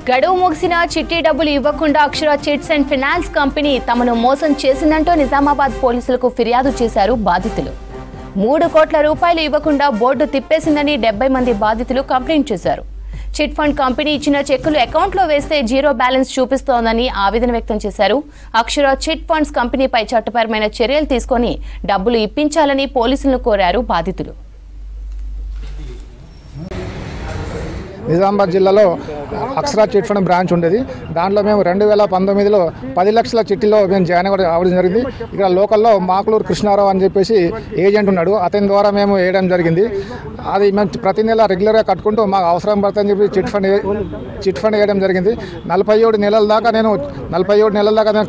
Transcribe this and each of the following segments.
గడువు ముగిసిన చిట్టి డబ్బులు ఇవ్వకుండా అక్షర చిట్స్ అండ్ ఫైనాన్స్ కంపెనీ తమను మోసం చేసిందంటూ నిజామాబాద్ పోలీసులకు ఫిర్యాదు చేశారు బాధితులు. 3 కోట్ల రూపాయలు ఇవ్వకుండా బోర్డు తిప్పేసిందని 70 మంది బాధితులు కంప్లైంట్ చేశారు. చిట్ ఫండ్ కంపెనీ ఇచ్చిన చెక్కులు అకౌంట్లో వేస్తే జీరో బ్యాలెన్స్ చూపిస్తోందని ఆవేదన వ్యక్తం చేశారు. అక్షర చిట్ ఫండ్స్ కంపెనీపై చట్టపరమైన చర్యలు తీసుకొని డబ్బులు ఇప్పించాలని పోలీసులను కోరారు బాధితులు. నిజామాబాద్ జిల్లాలో అక్షర చిట్ ఫండ్ బ్రాంచ్ ఉండేది. దాంట్లో మేము 2019లో 10 లక్షల చిట్టిలో మేము జాయిన్ అవ్వడం జరిగింది. ఇక్కడ లోకల్లో మాకులూరు కృష్ణారావు అని చెప్పేసి ఏజెంట్ ఉన్నాడు. అతని ద్వారా మేము వేయడం జరిగింది. అది మేము ప్రతి నెల రెగ్యులర్గా కట్టుకుంటూ మాకు అవసరం పడుతుందని చెప్పి చిట్ ఫండ్ వేయడం జరిగింది. 47 నెలల దాకా నేను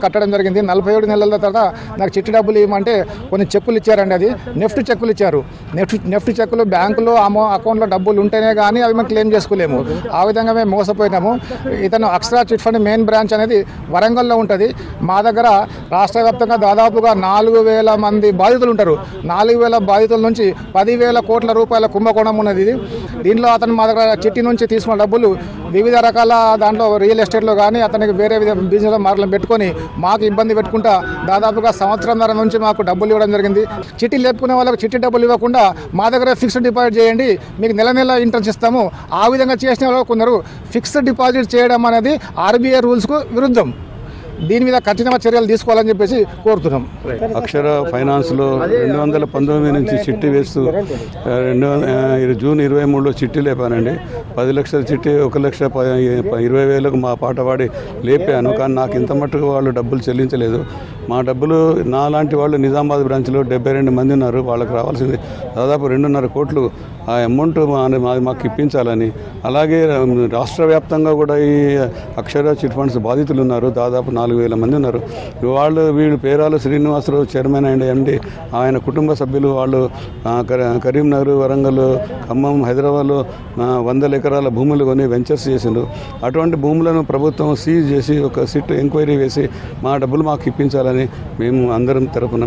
కట్టడం జరిగింది. 47 నెలల తర్వాత నాకు చిట్టి డబ్బులు ఇవ్వమంటే కొన్ని చెక్కులు ఇచ్చారండి. అది నెఫ్ట్ చెక్కులు ఇచ్చారు. నెఫ్ట్ చెక్కులు బ్యాంకులో అకౌంట్లో డబ్బులు ఉంటేనే కానీ అవి మేము క్లెయిమ్ చేసుకోలేము. ఆ విధంగా మేము మోసపోయినాము. ఇతను అక్షర చిట్ ఫండ్ మెయిన్ బ్రాంచ్ అనేది వరంగల్లో ఉంటుంది. మా దగ్గర రాష్ట్ర వ్యాప్తంగా దాదాపుగా 4,000 మంది బాధితులు ఉంటారు. 4,000 బాధితుల నుంచి 10,000 కోట్ల రూపాయల కుంభకోణం ఉన్నది. దీనిలో అతను మా దగ్గర చిట్టి నుంచి తీసుకున్న డబ్బులు వివిధ రకాల దాంట్లో రియల్ ఎస్టేట్లో కానీ అతనికి వేరే బిజినెస్ మార్గం పెట్టుకొని మాకు ఇబ్బంది పెట్టుకుంటా దాదాపుగా సంవత్సరంన్నర నుంచి మాకు డబ్బులు ఇవ్వడం జరిగింది. చిట్టి లేపుకునే వాళ్ళకి చిట్టి డబ్బులు ఇవ్వకుండా మా దగ్గర ఫిక్స్డ్ డిపాజిట్ చేయండి, మీకు నెల నెల ఇంట్రెస్ట్ ఇస్తాము. ఆ విధంగా చేసిన వాళ్ళు కొందరు ఫిక్స్డ్ డిపాజిట్ చేయడం అనేది RBI రూల్స్కు విరుద్ధం. దీని మీద కఠిన చర్యలు తీసుకోవాలని చెప్పేసి కోరుతున్నాం. అక్షర ఫైనాన్స్లో 2019 నుంచి చిట్టి వేస్తూ జూన్ 23లో చిట్టి లేపానండి. 10 లక్షల చిట్టి 1,20,000 మా పాట పాడి లేపాను. కానీ నాకు ఇంత మట్టుకు వాళ్ళు డబ్బులు చెల్లించలేదు. మా డబ్బులు నాలాంటి వాళ్ళు నిజామాబాద్ బ్రాంచ్లో 72 మంది ఉన్నారు. వాళ్ళకి రావాల్సింది దాదాపు 2.5 కోట్లు. ఆ అమౌంట్ మాకు ఇప్పించాలని, అలాగే రాష్ట్ర వ్యాప్తంగా కూడా ఈ అక్షర చిట్ ఫండ్స్ బాధితులు ఉన్నారు. దాదాపు 4,000 మంది ఉన్నారు. వీళ్ళు పేరాలు శ్రీనివాసరావు చైర్మన్ అండ్ MD, ఆయన కుటుంబ సభ్యులు వాళ్ళు కరీంనగర్, వరంగల్, ఖమ్మం, హైదరాబాద్లో 100 ఎకరాల భూములు కొని వెంచర్స్ చేసిండ్రు. అటువంటి భూములను ప్రభుత్వం సీజ్ చేసి ఒక సిట్ ఎంక్వైరీ వేసి మా డబ్బులు మాకు ఇప్పించాలని మేము అందరం తరపున